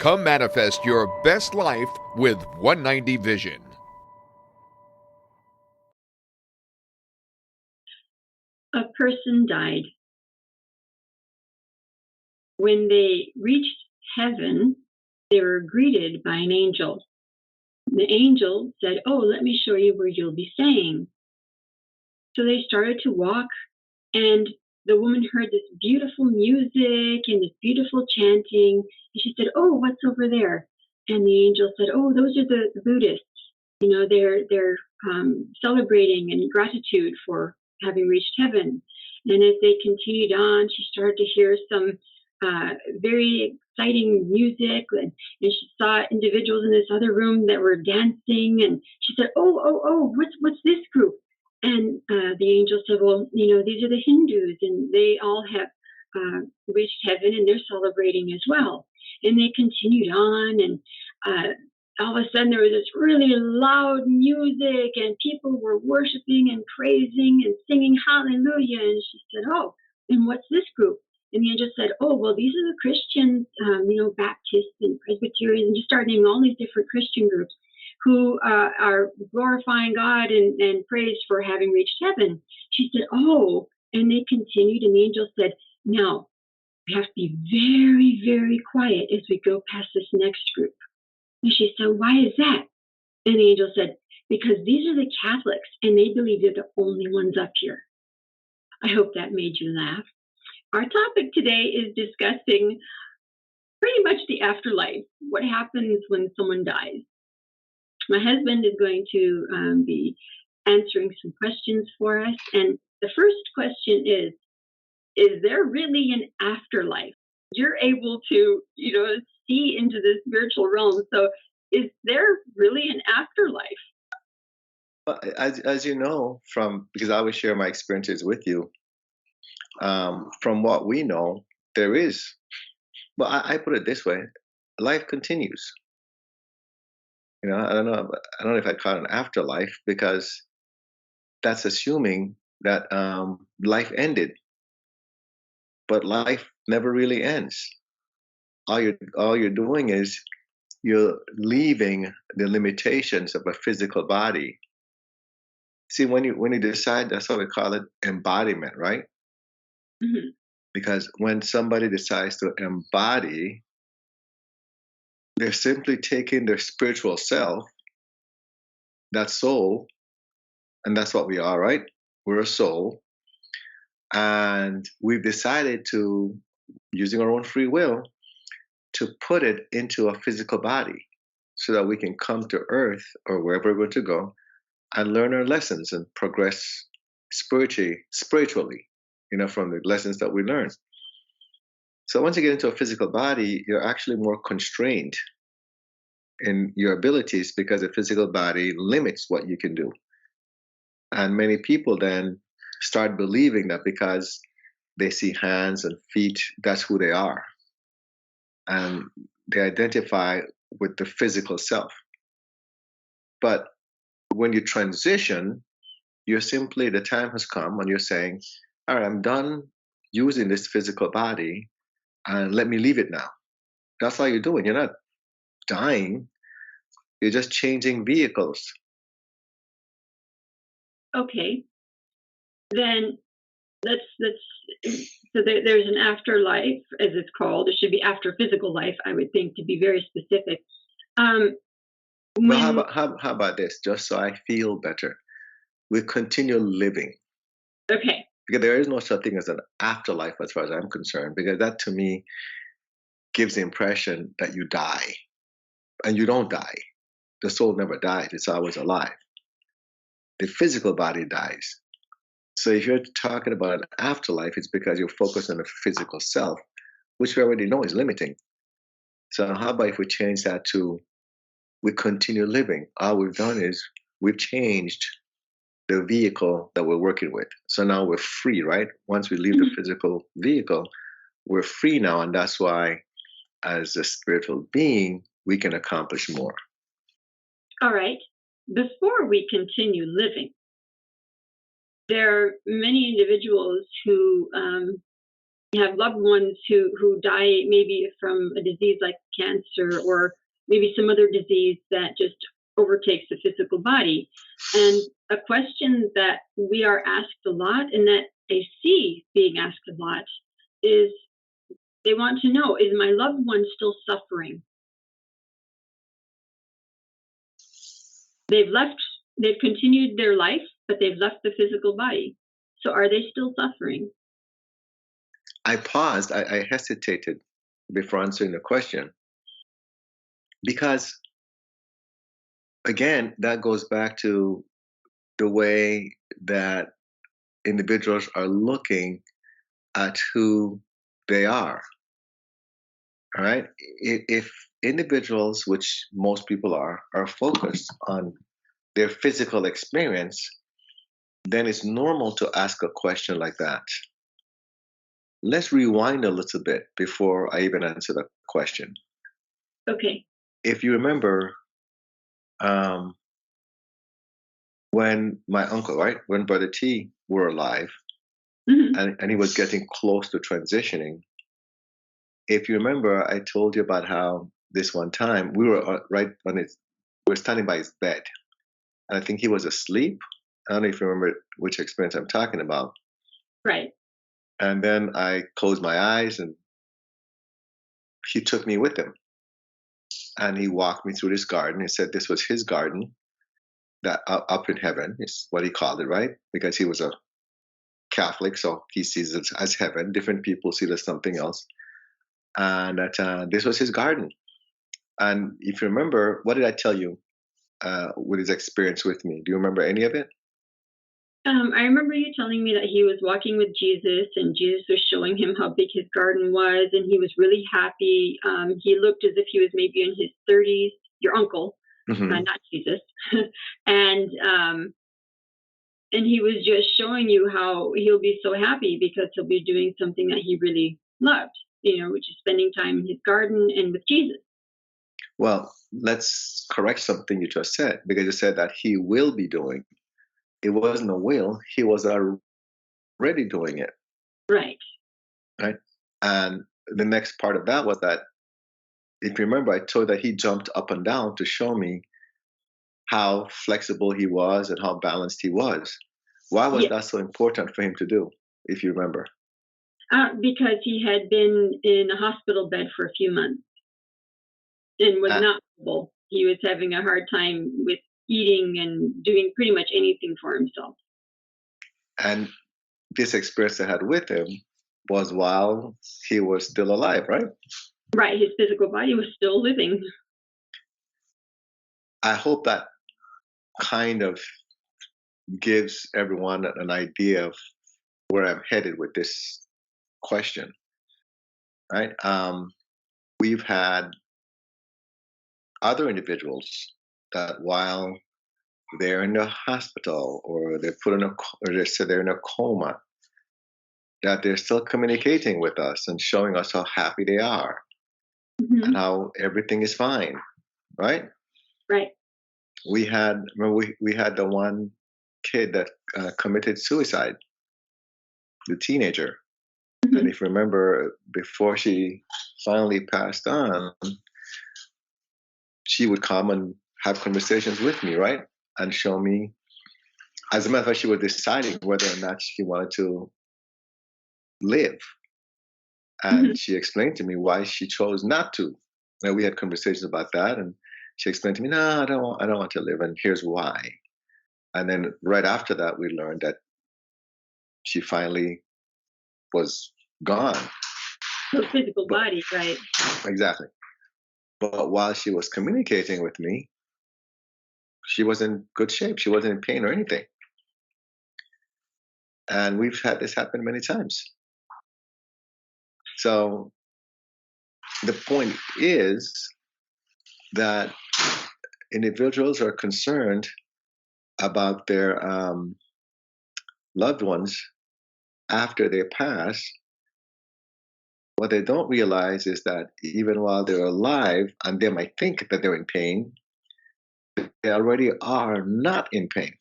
Come manifest your best life with 190 Vision. A person died. When they reached heaven, they were greeted by an angel. The angel said, "Oh, let me show you where you'll be staying." So they started to walk, and the woman heard this beautiful music and this beautiful chanting. And she said, "Oh, what's over there?" And the angel said, "Oh, those are the Buddhists. You know, they're celebrating in gratitude for having reached heaven." And as they continued on, she started to hear some very exciting music, and she saw individuals in this other room that were dancing. And she said, "Oh, what's this group?" And the angel said, "Well, you know, these are the Hindus, and they all have reached heaven, and they're celebrating as well." And they continued on, and uh, all of a sudden there was this really loud music, and people were worshiping and praising and singing hallelujah. And she said, "Oh, and what's this group?" And the angel said, "Oh, well, these are the Christians, you know, Baptists and Presbyterians," and just started naming all these different Christian groups who are glorifying God and praised for having reached heaven. She said, "Oh," and they continued, and the angel said, "Now, we have to be very, very quiet as we go past this next group." And she said, "Why is that?" And the angel said, "Because these are the Catholics, and they believe they're the only ones up here." I hope that made you laugh. Our topic today is discussing pretty much the afterlife, what happens when someone dies. My husband is going to be answering some questions for us. And the first question is there really an afterlife? You're able to, you know, see into the spiritual realm. So is there really an afterlife? As you know, from because I always share my experiences with you, from what we know, there is. Well, I put it this way: life continues. You know, I don't know if I'd call it an afterlife because that's assuming that life ended, but life never really ends. All you're doing is you're leaving the limitations of a physical body. See, when you decide, that's what we call it embodiment, right? Mhm. Because when somebody decides to embody, they're simply taking their spiritual self, that soul, and that's what we are, right? We're a soul. And we've decided to, using our own free will, to put it into a physical body so that we can come to earth or wherever we're going to go and learn our lessons and progress spiritually, you know, from the lessons that we learn. So once you get into a physical body, you're actually more constrained in your abilities because the physical body limits what you can do. And many people then start believing that because they see hands and feet, that's who they are. And they identify with the physical self. But when you transition, you're simply, the time has come and you're saying, all right, I'm done using this physical body and let me leave it now. That's all you're doing. You're not dying, you're just changing vehicles. Okay, then let's so there's an afterlife, as it's called. It should be after physical life, I would think, to be very specific. Um, Well, when how about this? Just so I feel better, we continue living Okay, because there is no such thing as an afterlife as far as I'm concerned, because that to me gives the impression that you die and you don't die. The soul never dies, it's always alive. The physical body dies. So if you're talking about an afterlife, it's because you're focused on the physical self, which we already know is limiting. So how about if we change that to we continue living? All we've done is we've changed the vehicle that we're working with. So now we're free, right? Once we leave the physical vehicle, we're free now. And that's why, as a spiritual being, we can accomplish more. all right, before we continue living, there are many individuals who You have loved ones who die maybe from a disease like cancer or maybe some other disease that just overtakes the physical body. And a question that we are asked a lot and that I see being asked a lot is they want to know, is my loved one still suffering? They've left, they've continued their life, but they've left the physical body. So are they still suffering? I paused. I hesitated before answering the question because, again, that goes back to the way that individuals are looking at who they are. All right. If individuals, which most people are focused on their physical experience, then it's normal to ask a question like that. Let's rewind a little bit before I even answer the question. Okay. If you remember, um, when my uncle, right, when Brother T were alive, Mhm. and he was getting close to transitioning, if you remember, I told you about how this one time we were right on his, we were standing by his bed, and I think he was asleep. I don't know if you remember which experience I'm talking about. Right. And then I closed my eyes, and he took me with him, and he walked me through this garden. He said this was his garden, that up in heaven is what he called it, right? Because he was a Catholic, so he sees it as heaven. Different people see it as something else, and that this was his garden. And if you remember, what did I tell you with his experience with me? Do you remember any of it? I remember you telling me that he was walking with Jesus, and Jesus was showing him how big his garden was, and he was really happy. He looked as if he was maybe in his 30s. Your uncle, Hmm. not Jesus, and um, and he was just showing you how he'll be so happy because he'll be doing something that he really loved. Which is spending time in his garden and with Jesus. Well, let's correct something you just said, because you said that he will be doing. It wasn't a will; he was already doing it, Right. right? And the next part of that was that, if you remember, I told that he jumped up and down to show me how flexible he was and how balanced he was. Why was Yeah. that so important for him to do, if you remember? Because he had been in a hospital bed for a few months and was Uh, not able. He was having a hard time with eating and doing pretty much anything for himself. and this experience I had with him was while he was still alive, right? Right, his physical body was still living. I hope that kind of gives everyone an idea of where I'm headed with this question, right? We've had other individuals that while they're in the hospital or they're put in a, or they say they're in a coma, that they're still communicating with us and showing us how happy they are and Hmm. how everything is fine, right? Right. We had, remember, we had the one kid that committed suicide, the teenager. And Hmm. if you remember, before she finally passed on, she would come and have conversations with me, right? And show me. As a matter of fact, she was deciding whether or not she wanted to live. Hmm. And she explained to me why she chose not to. And we had conversations about that. And she explained to me, no, I don't want to live. And here's why. And then right after that, we learned that she finally was gone. The physical But body, right. exactly. But while she was communicating with me, she was in good shape. She wasn't in pain or anything. And we've had this happen many times. So the point is that individuals are concerned about their loved ones after they pass. What they don't realize is that even while they're alive and they might think that they're in pain, they already are not in pain.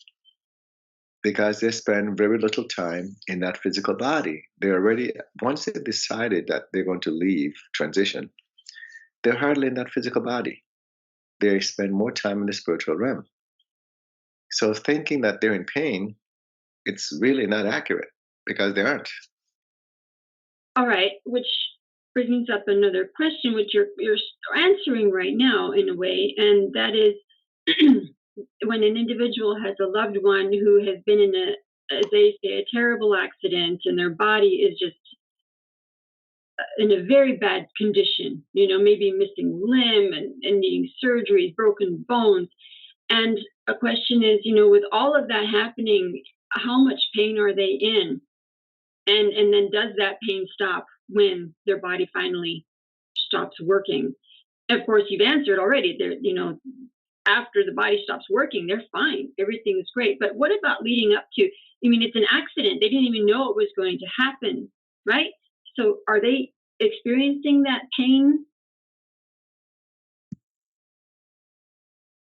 because they spend very little time in that physical body. They're already, once they've decided that they're going to leave, transition, they're hardly in that physical body. They spend more time in the spiritual realm. So thinking that they're in pain, it's really not accurate because they aren't. All right, which brings up another question, which you're answering right now in a way, and that is when an individual has a loved one who has been in as they say, a terrible accident, and their body is just in a very bad condition, maybe missing limb and needing surgeries, broken bones. And a question is, with all of that happening, how much pain are they in? And then does that pain stop when their body finally stops working? And of course, you've answered already. After the body stops working, they're fine. Everything is great. But what about leading up to? It's an accident. They didn't even know it was going to happen, right? So are they experiencing that pain?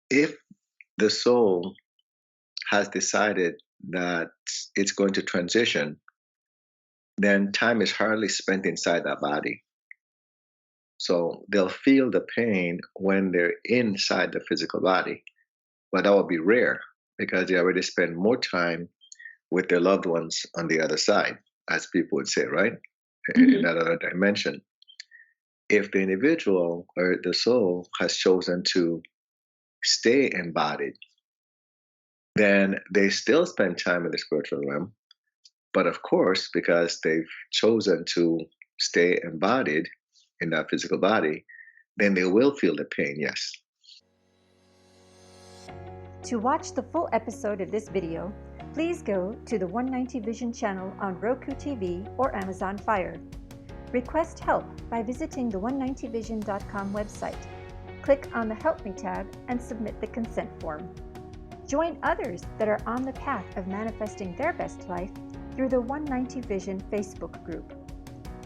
If the soul has decided that it's going to transition, then time is hardly spent inside that body. So they'll feel the pain when they're inside the physical body, but that will be rare because they already spend more time with their loved ones on the other side, as people would say, right? In that other dimension. If the individual or the soul has chosen to stay embodied, then they still spend time in the spiritual realm. But of course, because they've chosen to stay embodied in that physical body, then they will feel the pain, yes. To watch the full episode of this video, please go to the 190 Vision channel on Roku TV or Amazon Fire. Request help by visiting the 190vision.com website. Click on the Help Me tab and submit the consent form. Join others that are on the path of manifesting their best life through the 190 Vision Facebook group.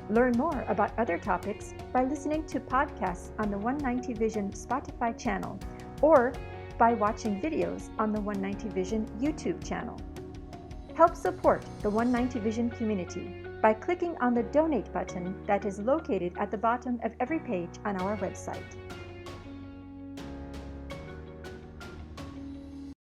Learn more about other topics by listening to podcasts on the 190 Vision Spotify channel or by watching videos on the 190 Vision YouTube channel. Help support the 190 Vision community by clicking on the Donate button that is located at the bottom of every page on our website.